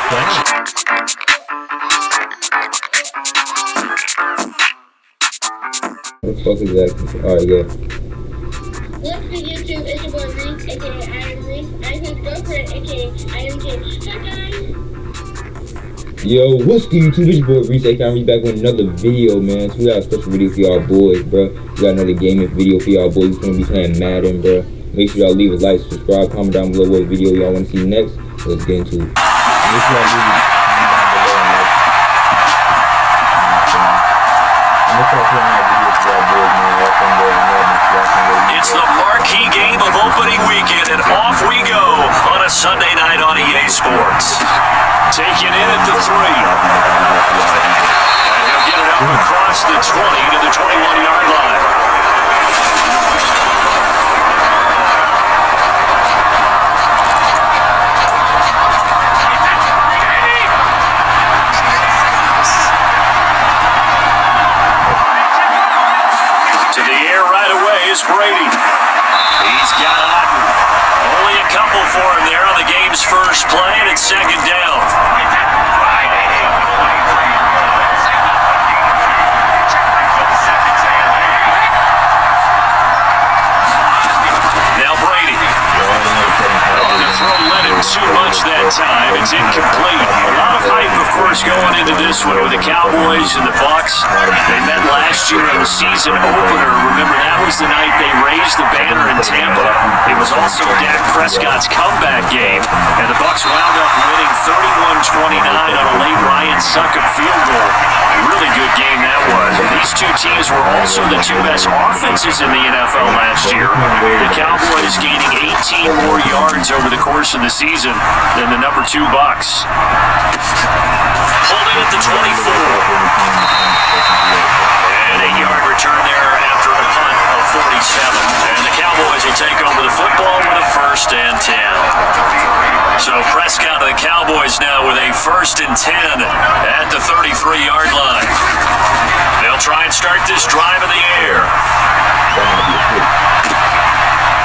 What the fuck is that? Alright, yeah. What's the YouTube? It's your boy Reese, aka I am Reese. I'm his girlfriend, aka I am Jay. Hi guys. Yo, what's good YouTube? It's your boy Reese, aka I'm Reese, back with another video, man. So we got a special video for y'all boys, bro. We got another gaming video for y'all boys. We're gonna be playing Madden, bro. Make sure y'all leave a like, subscribe, comment down below what video y'all want to see next. Let's get into it. It's the marquee game of opening weekend, and off we go on a Sunday night on EA Sports. Taking in at the 3. And he'll get it out across the 20 to the 21-yard line. To the air right away is Brady. He's got Otten. Only a couple for him there on the game's first play, and it's second down. Now Brady. On the throw, let him too much that time. It's incomplete. A lot of hype, of course, going into this one with the Cowboys and the Bucs. They met last year in the season opener. Remember, that was the night they raised the banner in Tampa. It was also Dak Prescott's comeback game, and the Bucs wound up winning 31-29 on a late Ryan Succop field goal. A really good game that was. And these two teams were also the two best offenses in the NFL last year. The Cowboys gaining 18 more yards over the course of the season than the number 2 Bucs. Holding at the 24. And a yard return there after a punt of 47. And the Cowboys will take over the football with a 1st and 10. So Prescott of the Cowboys now with a 1st and 10 at the 33-yard line. They'll try and start this drive in the air.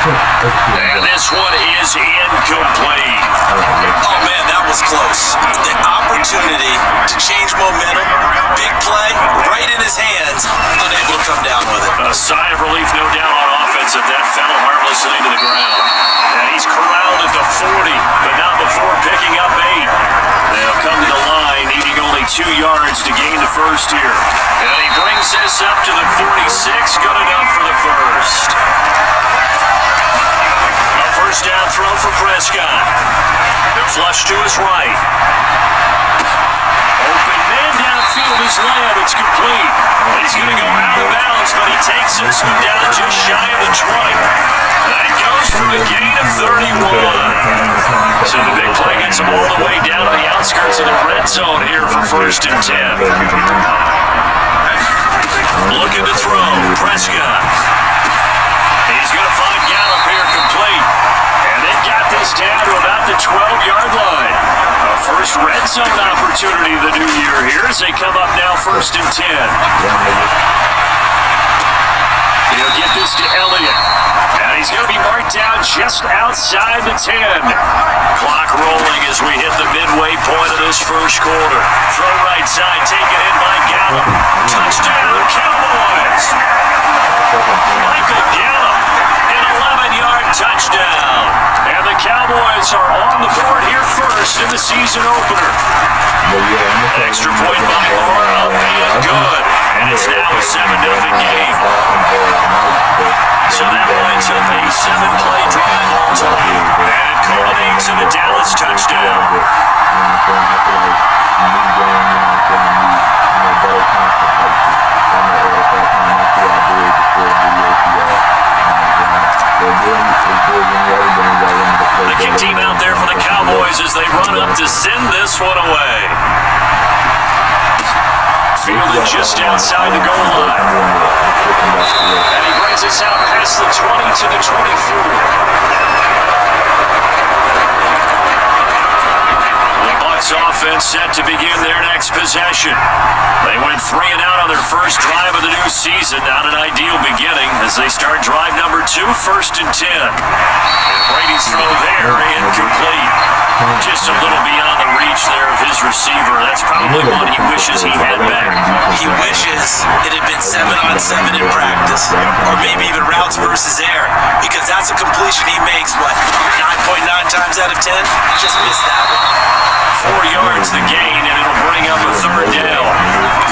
And this one is incomplete. Oh man, that was close. The opportunity to change momentum, big play, right in his hands, unable to come down with it. A sigh of relief, no doubt, on offense if that fell harmlessly to the ground. And he's corralled at the 40, but not before picking up 8. They'll come to the line, needing only 2 yards to gain the first here. And he brings this up to the 46, good enough for the first. A first down throw for Prescott. They'll flush to his right. Open man downfield is Lamb. It's complete. He's going to go out of bounds, but he takes this one down just shy of the 20. That goes for a gain of 31. So the big play gets him all the way down to the outskirts of the red zone here for 1st and 10. Looking to throw. Prescott. He's going to find Gallup here complete. And they've got this down to about the 12-yard line. A first red zone opportunity of the new year here as they come up now 1st and 10. He'll get this to Elliott. And he's going to be marked down just outside the 10. Clock rolling as we hit the midway point of this first quarter. Throw right side, taken in by Gallup. Touchdown, Cowboys! Michael Gallup, an 11-yard touchdown. And the Cowboys are on the board here first in the season opener. Extra point by Moore, albeit good. And it's now a 7-0 game. So that winds up a 7-play drive all time. And it culminates in a Dallas touchdown. The kick team out there for the Cowboys as they run up to send this one away. Fielded just outside the goal line. And he brings us out past the 20 to the 24. The Bucs offense set to begin their next possession. They went 3 and out on their first drive of the new season. Not an ideal beginning as they start drive number 2, 1st and 10. And Brady's throw there, incomplete. Just a little beyond the reach there of receiver. That's probably one he wishes he had back. He wishes it had been 7-on-7 in practice, or maybe even routes versus air, because that's a completion he makes, 9.9 times out of 10? He just missed that one. 4 yards the gain, and it'll bring up a third down.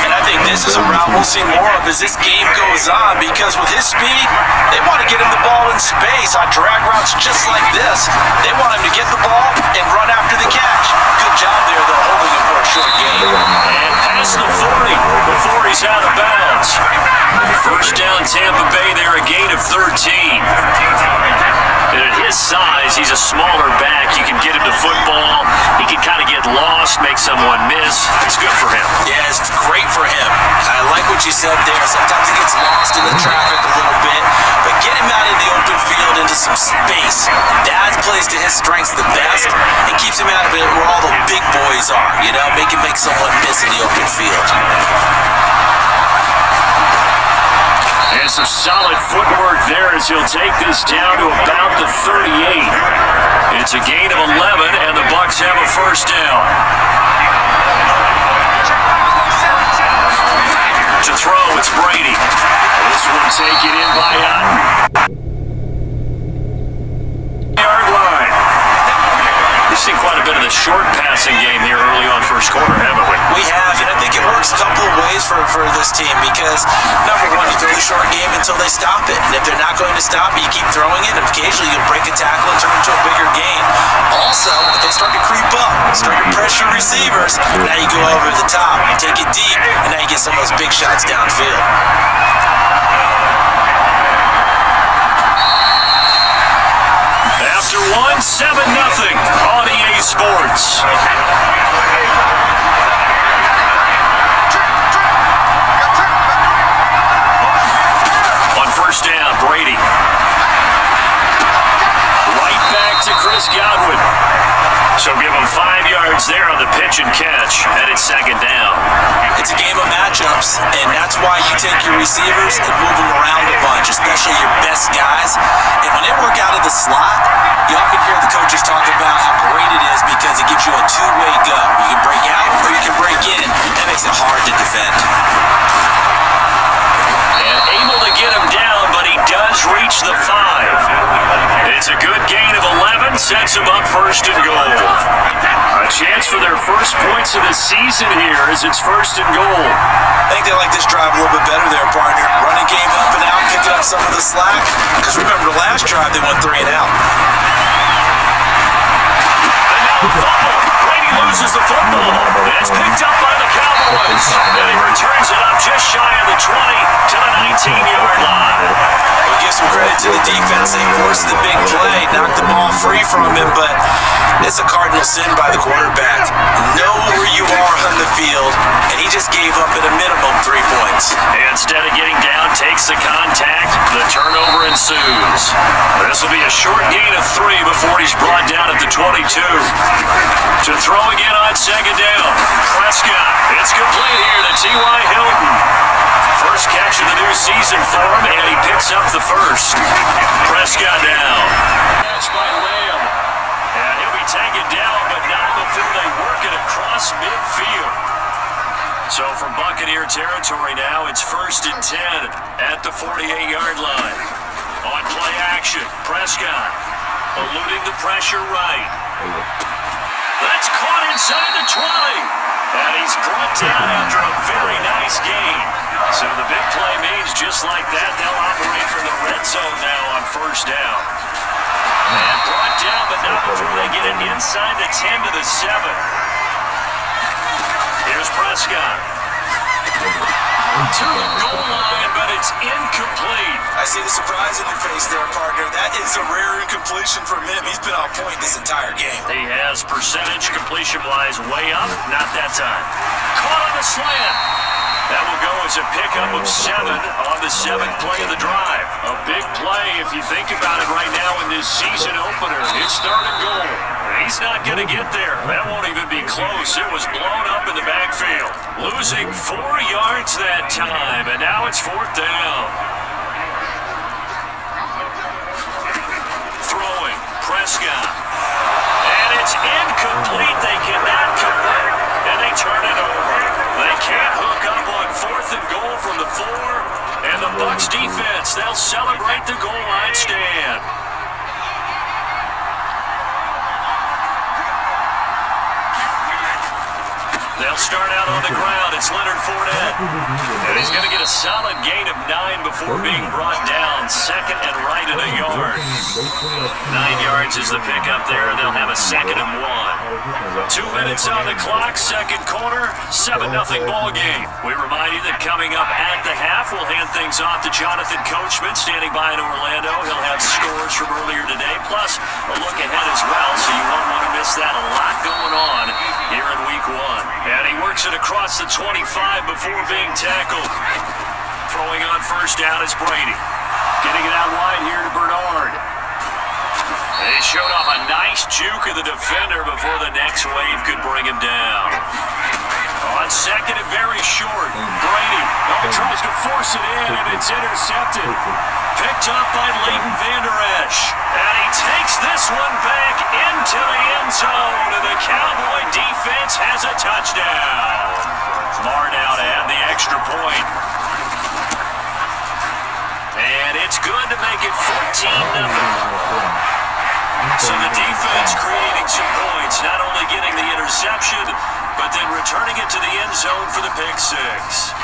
And I think this is a route we'll see more of as this game goes on, because with his speed, they want to get him the ball in space on drag routes just like this. They want him to get the ball and run after the catch. Good job there, though, holding him for a short gain. And past the 40 before he's out of bounds. First down Tampa Bay there, a gain of 13. And at his size, he's a smaller back. You can get him to football. He can kind of get lost, make someone miss. It's good for him. Yeah, it's great for him. I like what you said there. Sometimes he gets lost in the traffic a little bit, but get him out in the open field into some space. That plays to his strengths the best and keeps him out of it where all the big boys are, make someone miss in the open field. And some solid footwork there as he'll take this down to about the 38. It's a gain of 11, and the Bucs have a first down. To throw, it's Brady. This one taken in by yard line. We've seen quite a bit of the short passing game here early on first quarter, haven't we? We have, and I think it works a couple of ways for this team because, number one, you throw the short game until they stop it. And if they're not going to stop it, you keep throwing it, and occasionally you'll break a tackle and turn into a bigger gain. Also, if they start to creep up, start to pressure receivers, now you go over the top, take it deep, and now you get some of those big shots downfield. After 7-0 on EA Sports. On first down, Brady. Right back to Chris Godwin. So give him 5 yards there on the pitch and catch, and it's second down. It's a game of matchups, and that's why you take your receivers and move them around a bunch, especially your best guys. And when they work out of the slot, you often hear the coaches talk about how great it is because it gives you a two-way go. You can break out or you can break in. That makes it hard to defend. And able to get him down, but he does reach the 5. It's a good gain of 11, sets him up first and goal. A chance for their first points of the season here as it's first and goal. I think they like this drive a little bit better there, partner. Running game helping out, picking up some of the slack. Because remember, the last drive they went 3 and out. And now the fumble. Brady loses the football. It's picked up by the Cowboys. And he returns it up just shy of the 20 to the 19-yard line. We'll give some credit to the defense. They forced the big play, knocked the ball free from him, but it's a cardinal sin by the quarterback. Know where you are on the field, and he just gave up at a minimum 3 points. Instead of getting down, takes the contact. The turnover ensues. This will be a short gain of 3 before he's brought down at the 22. To throw again on second down. Prescott. It's complete here to T.Y. Hilton. First catch of the new season for him, and he picks up the first. Prescott down. Catch by Lamb. And he'll be taken down, but not before they work it across midfield. So from Buccaneer territory now, it's 1st and 10 at the 48-yard line. On play action, Prescott eluding the pressure right. That's caught inside the 20. And he's brought down after a very nice gain. So the big play means just like that, they'll operate from the red zone now on first down. And brought down, but not before they get it inside the 10 to the 7. Here's Prescott. To the goal line, but it's incomplete. I see the surprise in your face there, partner. That is a rare incompletion from him. He's been on point this entire game. He has percentage completion-wise way up, not that time. Caught on the slant. That will go as a pickup of 7 on the 7th play of the drive. A big play if you think about it right now in this season opener. It's 3rd and goal. He's not going to get there. That won't even be close. It was blown up in the backfield. Losing 4 yards that time, and now it's 4th down. Throwing, Prescott. And it's incomplete. They cannot convert. And And the Bucs defense, they'll celebrate the goal line stand. They'll start out on the ground. It's Leonard Fournette. And he's going to get a solid gain of 9 before being brought down. Second and right at a yard. 9 yards is the pickup there. They'll have a 2nd and 1. 2 minutes on the clock, second quarter, 7-0 ball game. We remind you that coming up at the half, we'll hand things off to Jonathan Coachman, standing by in Orlando. He'll have scores from earlier today, plus a look ahead as well, so you won't want to miss that. A lot going on here in week 1. And he works it across the 25 before being tackled. Throwing on first down is Brady. Getting it out wide here to Bernard. They showed off a nice juke of the defender before the next wave could bring him down. On second and very short, Brady tries to force it in, and it's intercepted. Picked up by Leighton Vander Esch. And he takes this one back into the end zone, and the Cowboy defense has a touchdown. Lamar now to add the extra point. And it's good to make it 14-0. So the defense creating some points, not only getting the interception, but then returning it to the end zone for the pick 6.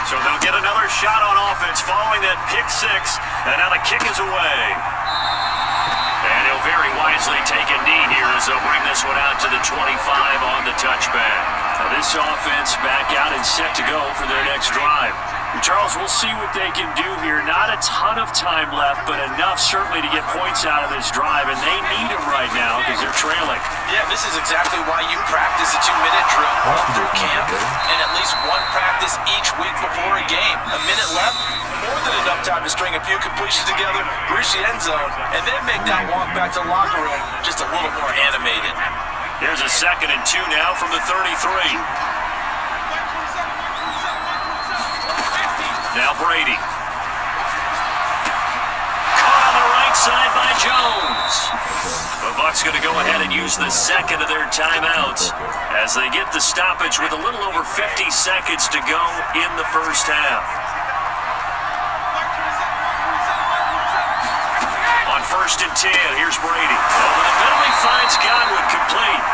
So they'll get another shot on offense following that pick 6, and now the kick is away. And he'll very wisely take a knee here as they'll bring this one out to the 25 on the touchback. Now this offense back out and set to go for their next drive. Charles, we'll see what they can do here. Not a ton of time left, but enough certainly to get points out of this drive, and they need them right now because they're trailing. Yeah, this is exactly why you practice a 2-minute drill all through camp and at least one practice each week before a game. A minute left, more than enough time to string a few completions together, reach the end zone, and then make that walk back to the locker room just a little more animated. Here's a 2nd and 2 now from the 33. Now Brady. Caught on the right side by Jones. The Bucs going to go ahead and use the second of their timeouts as they get the stoppage with a little over 50 seconds to go in the first half. On 1st and 10, here's Brady. Over the middle, he finds Godwin complete.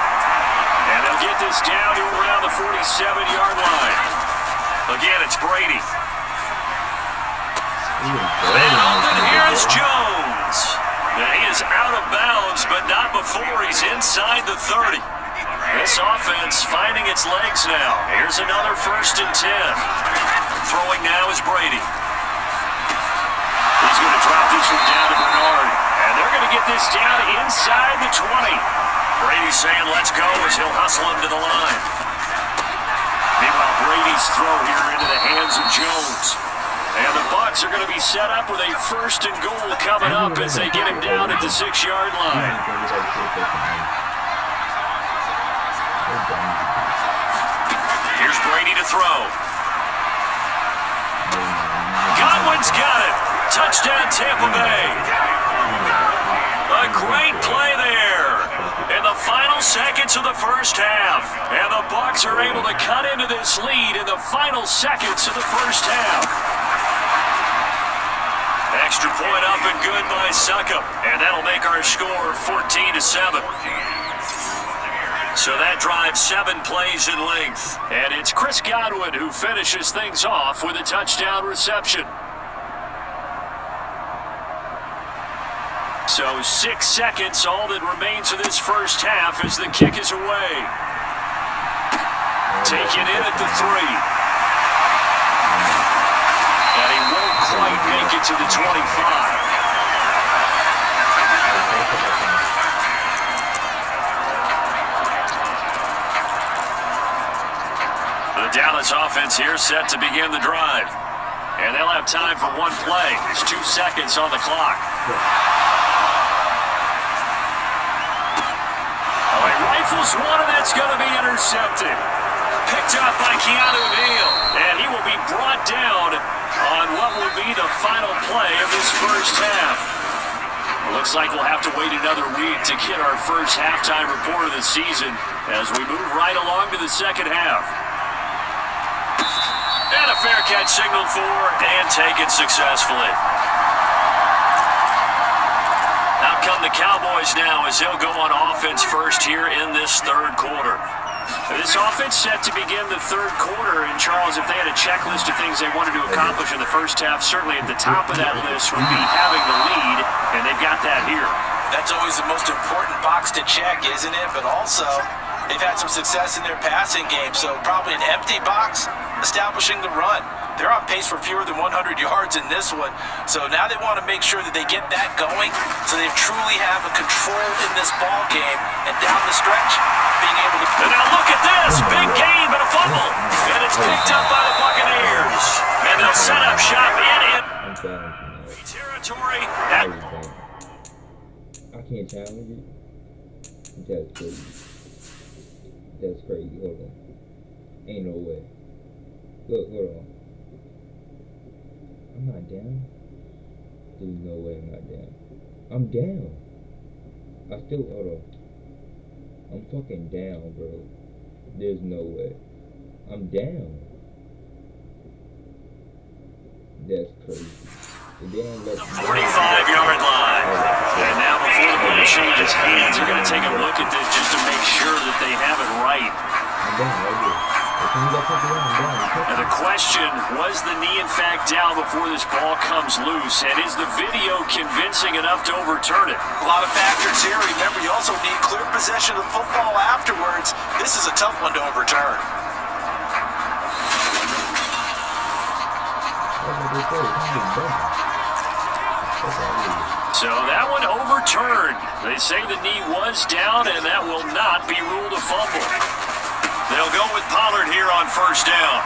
And they'll get this down to around the 47-yard line. Again, it's Brady. And open here is Jones. And he is out of bounds, but not before he's inside the 30. This offense finding its legs now. Here's another 1st and 10. Throwing now is Brady. He's going to drop this one down to Bernard. And they're going to get this down inside the 20. Brady's saying let's go as he'll hustle him to the line. Meanwhile, Brady's throw here into the hands of Jones. And the Bucs are going to be set up with a 1st and goal coming up as they get him down at the 6-yard line. Here's Brady to throw. Godwin's got it. Touchdown Tampa Bay. A great play there. In the final seconds of the first half. And the Bucs are able to cut into this lead in the final seconds of the first half. Extra point up and good by Succop. And that'll make our score 14-7. So that drives 7 plays in length. And it's Chris Godwin who finishes things off with a touchdown reception. So 6 seconds, all that remains of this first half as the kick is away. Taken in at the 3. And he won't quite make it to the 25. The Dallas offense here set to begin the drive. And they'll have time for one play. There's 2 seconds on the clock. Oh, he rifles one, and that's going to be intercepted. Picked up by Keanu Neal. And he will be brought down on what will be the final play of this first half. Looks like we'll have to wait another week to get our first halftime report of the season as we move right along to the second half. And a fair catch signaled for and taken successfully. Out come the Cowboys now as they'll go on offense first here in this third quarter. This offense set to begin the third quarter, and Charles, if they had a checklist of things they wanted to accomplish in the first half, certainly at the top of that list would be having the lead, and they've got that here. That's always the most important box to check, isn't it? But also, they've had some success in their passing game, so probably an empty box establishing the run. They're on pace for fewer than 100 yards in this one, so now they want to make sure that they get that going so they truly have a control in this ball game, and down the stretch, being able to... And now look at this! Big game and a fumble! And it's picked up by the Buccaneers. And they'll set up shop in territory. I can't challenge it. That's crazy. That's crazy. Hold on. Ain't no way. Look, hold on. I'm not down. There's no way I'm not down. I'm down. I still, hold on. I'm fucking down, bro. There's no way. I'm down. That's crazy. The 45-yard line. And now before the ball changes hands, they're going to take a look at this just to make sure that they have it right. I'm down right here. And the question, was the knee in fact down before this ball comes loose? And is the video convincing enough to overturn it? A lot of factors here. Remember, you also need clear possession of the football afterwards. This is a tough one to overturn. So that one overturned. They say the knee was down, and that will not be ruled a fumble. They'll go with Pollard here on first down.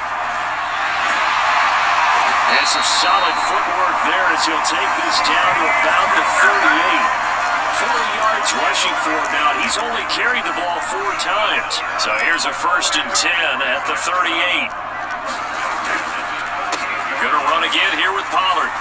And some solid footwork there as he'll take this down to about the 38. 40 yards rushing for him now. He's only carried the ball 4 times. So here's a 1st and 10 at the 38. Gonna run again here with Pollard.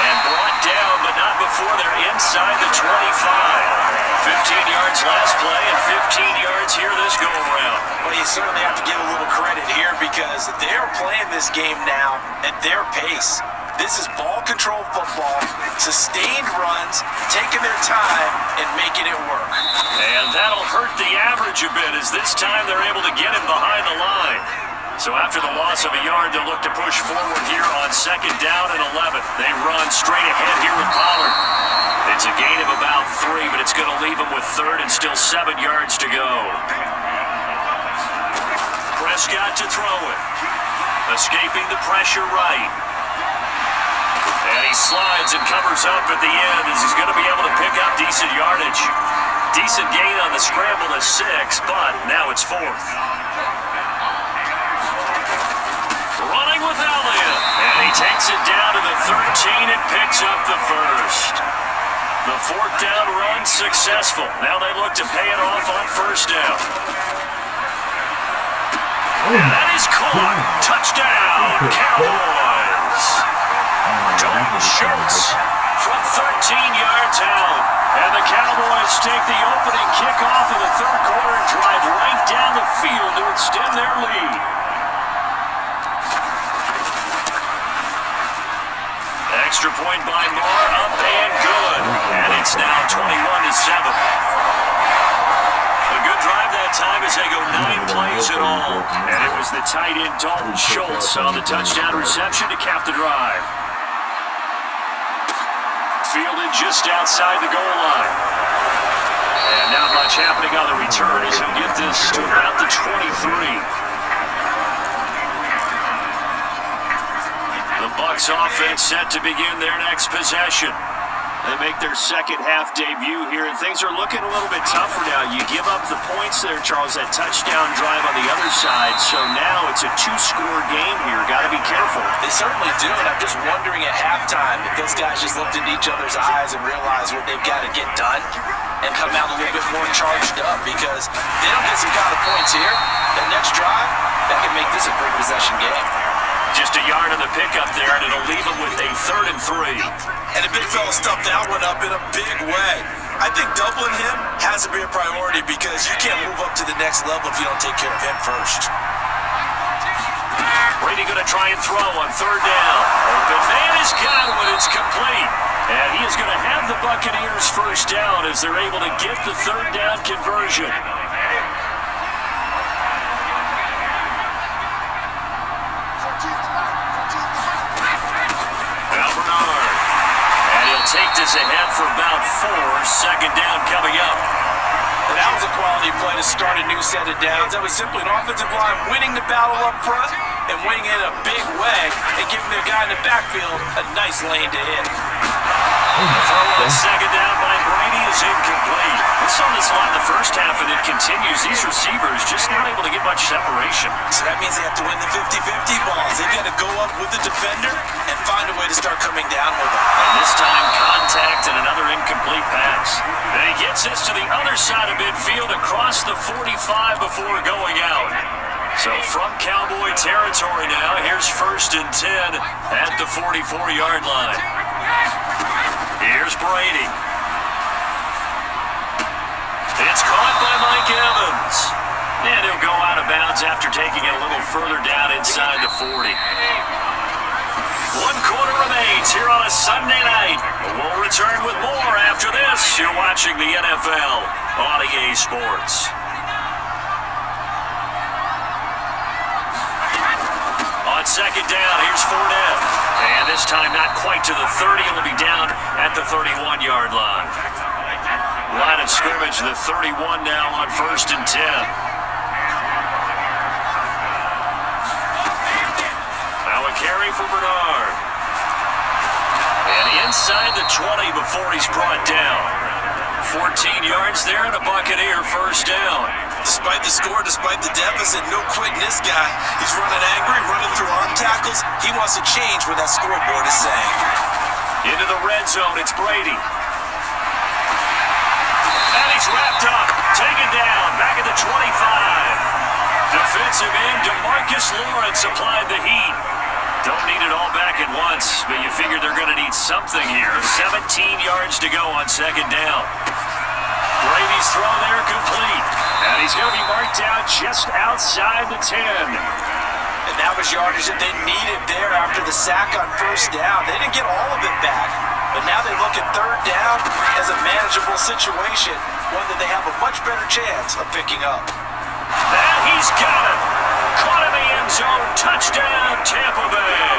And brought down, but not before they're inside the 25. 15 yards last play and 15 yards here this go-around. Well, you certainly have to give a little credit here because they're playing this game now at their pace. This is ball control football, sustained runs, taking their time and making it work. And that'll hurt the average a bit as this time they're able to get him behind the line. So after the loss of a yard, they'll look to push forward here on 2nd down and 11. They run straight ahead here with Pollard. It's a gain of about 3, but it's going to leave them with 3rd and still 7 yards to go. Prescott to throw it. Escaping the pressure right. And he slides and covers up at the end as he's going to be able to pick up decent yardage. Decent gain on the scramble to 6, but now it's 4th. Running with Elliott. And he takes it down to the 13 and picks up the 1st. The 4th down run successful. Now they look to pay it off on 1st down. And that is caught. Touchdown, Cowboys. Dalton Schultz from 13 yards out. And the Cowboys take the opening kickoff of the 3rd quarter and drive right down the field to extend their lead. Extra point by Moore, up and good. And it's now 21-7. A good drive that time as they go 9 plays in all. And it was the tight end Dalton Schultz on the touchdown reception to cap the drive. Fielded just outside the goal line. And not much happening on the return as he'll get this to about the 23. The Bucs offense set to begin their next possession. They make their 2nd half debut here, and things are looking a little bit tougher now. You give up the points there, Charles, that touchdown drive on the other side, so now it's a 2-score game here. Got to be careful. They certainly do, and I'm just wondering at halftime if those guys just looked into each other's eyes and realized what they've got to get done and come out a little bit more charged up, because they don't get some kind of points here. That next drive, that can make this a 3-possession game. Just a yard on the pickup there, and it'll leave him with a 3rd and 3. And the big fella stuffed that one up in a big way. I think doubling him has to be a priority because you can't move up to the next level if you don't take care of him first. Brady going to try and throw on third down. Open man is Godwin. It's complete. And he is going to have the Buccaneers first down as they're able to get the third down conversion. Now Bernard. And he'll take this ahead for about 4. Second down coming up. And that was a quality play to start a new set of downs. That was simply an offensive line winning the battle up front and winning it in a big way and giving their guy in the backfield a nice lane to hit. Throw on second down by Brady is incomplete. We saw this line the first half, and it continues. These receivers just not able to get much separation. So that means they have to win the 50-50 balls. They've got to go up with the defender and find a way to start coming down with them. And this time, contact and another incomplete pass. And he gets this to the other side of midfield across the 45 before going out. So from Cowboy territory now, here's 1st and 10 at the 44-yard line. Here's Brady. It's caught by Mike Evans. And he'll go out of bounds after taking it a little further down inside the 40. 1 quarter remains here on a Sunday night. We'll return with more after this. You're watching the NFL on EA Sports. On second down, here's Fournette. And this time not quite to the 30. It'll be down at the 31-yard line. Line of scrimmage, the 31 now on 1st and 10. Now a carry for Bernard. And inside the 20 before he's brought down. 14 yards there and a Buccaneer first down. Despite the score, despite the deficit, no quitting this guy. He's running angry, running through arm tackles. He wants to change what that scoreboard is saying. Into the red zone, it's Brady. And he's wrapped up, taken down, back at the 25. Defensive end, DeMarcus Lawrence applied the heat. Don't need it all back at once, but you figure they're going to need something here. 17 yards to go on second down. Brady's throw there complete. And he's going to be marked out just outside the 10. And that was yardage that they needed there after the sack on first down. They didn't get all of it back, but now they look at third down as a manageable situation, one that they have a much better chance of picking up. And he's got it. Caught in the end zone. Touchdown, Tampa Bay.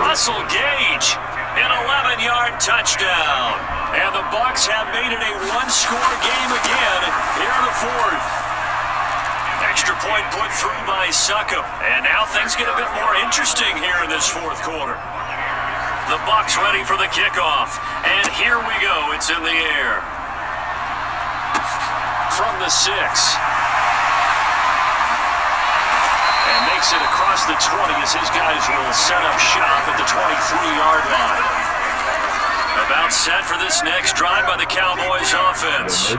Russell Gage, an 11-yard touchdown. And the Bucs have made it a one-score game again here in the 4th. Extra point put through by Succop. And now things get a bit more interesting here in this 4th quarter. The Bucs ready for the kickoff. And here we go. It's in the air. From the 6. And makes it across the 20 as his guys will set up shop at the 23-yard line. About set for this next drive by the Cowboys offense.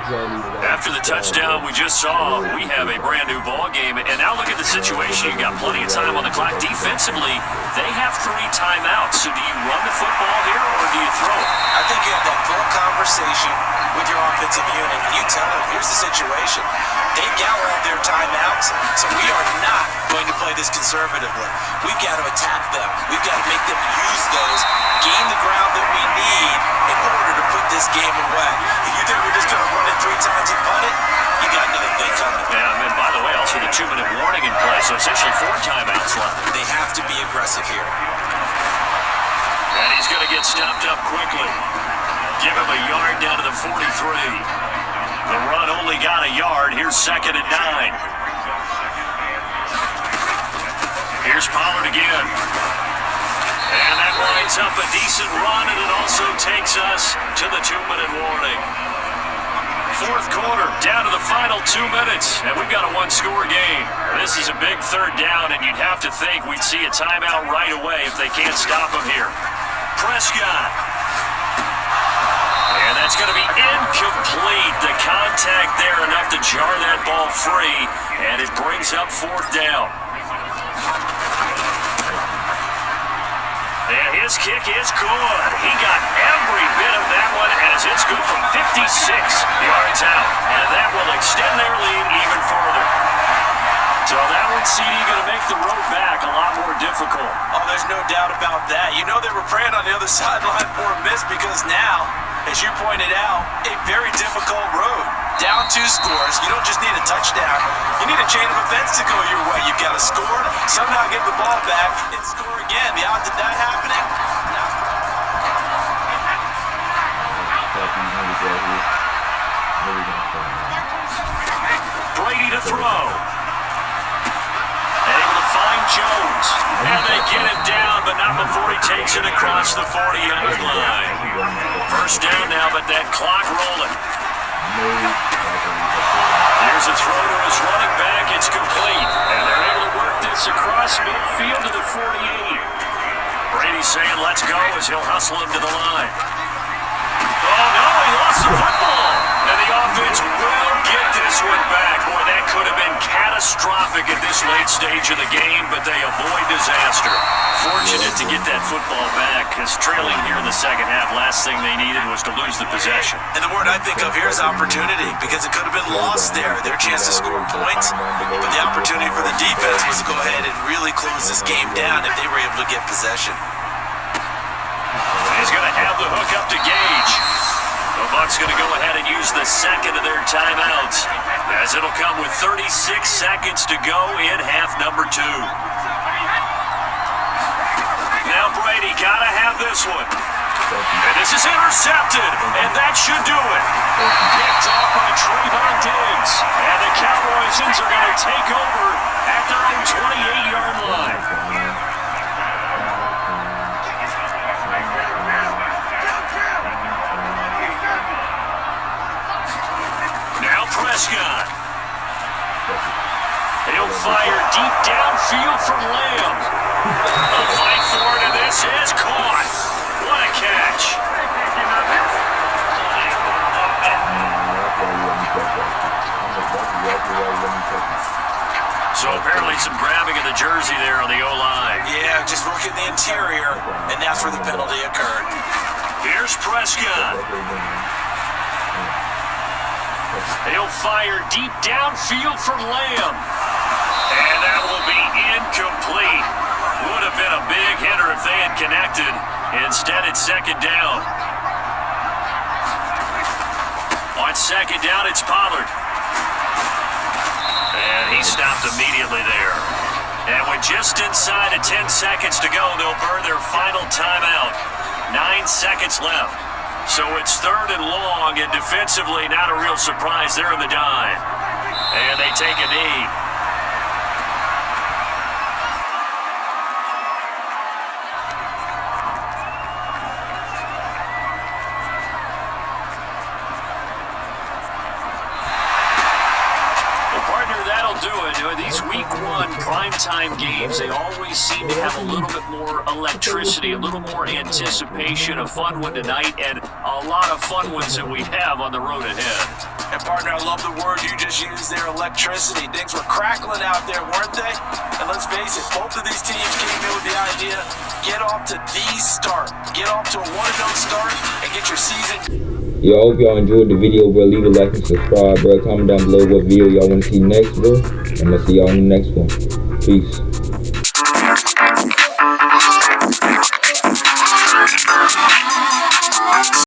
After the touchdown we just saw, we have a brand new ball game. And now look at the situation. You got plenty of time on the clock. Defensively, they have 3 timeouts. So do you run the football here or do you throw it? I think you have that full conversation with your offensive unit. You tell them, here's the situation. They got all their timeouts, so we are not going to play this conservatively. We've got to attack them. We've got to make them use those, gain the ground that we need in order to put this game away. If you think we're just going to run it 3 times and punt it, you got another thing coming. Yeah, and by the way, also the 2-minute warning in play, so essentially 4 timeouts left. They have to be aggressive here. And he's going to get stopped up quickly. Give him a yard down to the 43. The run only got a yard. Here's 2nd and 9. Here's Pollard again. And that lines up a decent run, and it also takes us to the 2-minute warning. 4th quarter, down to the final 2 minutes, and we've got a one-score game. This is a big third down, and you'd have to think we'd see a timeout right away if they can't stop him here. Prescott. And that's going to be incomplete. The contact there enough to jar that ball free, and it brings up 4th down. And his kick is good. He got every bit of that one as it's good from 56 yards out. And that will extend their lead even further. So that one, CD, going to make make the road back a lot more difficult. Oh, there's no doubt about that. You know they were praying on the other sideline for a miss because now, as you pointed out, a very difficult road. Down 2 scores. You don't just need a touchdown. You need a chain of events to go your way. You've got to score, somehow get the ball back, and score again. The odds of that happening? Brady to throw. Able to find Jones. And they get him down, but not before he takes it across the 40-yard line. First down now, but that clock rolling. Here's a throw to his running back. It's complete. And they're able to work this across midfield to the 48. Brady saying, let's go, as he'll hustle him to the line. Oh, no, he lost the football. And the offense will get this one back. Boy, that could have been catastrophic at this late stage of the game, but they avoid disaster. Fortunate to get that football back, because trailing here in the second half, last thing they needed was to lose the possession. And the word I think of here is opportunity, because it could have been lost there, their chance to score points. But the opportunity for the defense was to go ahead and really close this game down if they were able to get possession. He's going to have the hook up to Gage. The Bucs going to go ahead and use the second of their timeouts, as it'll come with 36 seconds to go in half number 2. Now Brady got to have this one. And this is intercepted, and that should do it. Picked off by Trayvon Diggs. And the Cowboys are going to take over at their own 28-yard line. Now Prescott. He'll fire deep downfield for Lamb. A fight for it, and this is caught. What a catch. So apparently some grabbing of the jersey there on the O-line. Yeah, just look at the interior, and that's where the penalty occurred. Here's Prescott. He'll fire deep downfield for Lamb. And that will be incomplete. Would have been a big hitter if they had connected. Instead, it's second down. On second down, it's Pollard. And he stopped immediately there. And with just inside of 10 seconds to go, they'll burn their final timeout. 9 seconds left. So it's third and long, and defensively, not a real surprise. They're in the dime. And they take a knee. Do it. These week 1 primetime games, they always seem to have a little bit more electricity, a little more anticipation. A fun one tonight, and a lot of fun ones that we have on the road ahead. And partner, I love the word you just used there, electricity. Things were crackling out there, weren't they? And let's face it, both of these teams came in with the idea, get off to the start. Get off to a 1-0 start and get your season. Yo, I hope y'all enjoyed the video, bro. Leave a like and subscribe, bro. Comment down below what video y'all want to see next, bro. And I'll see y'all in the next one. Peace.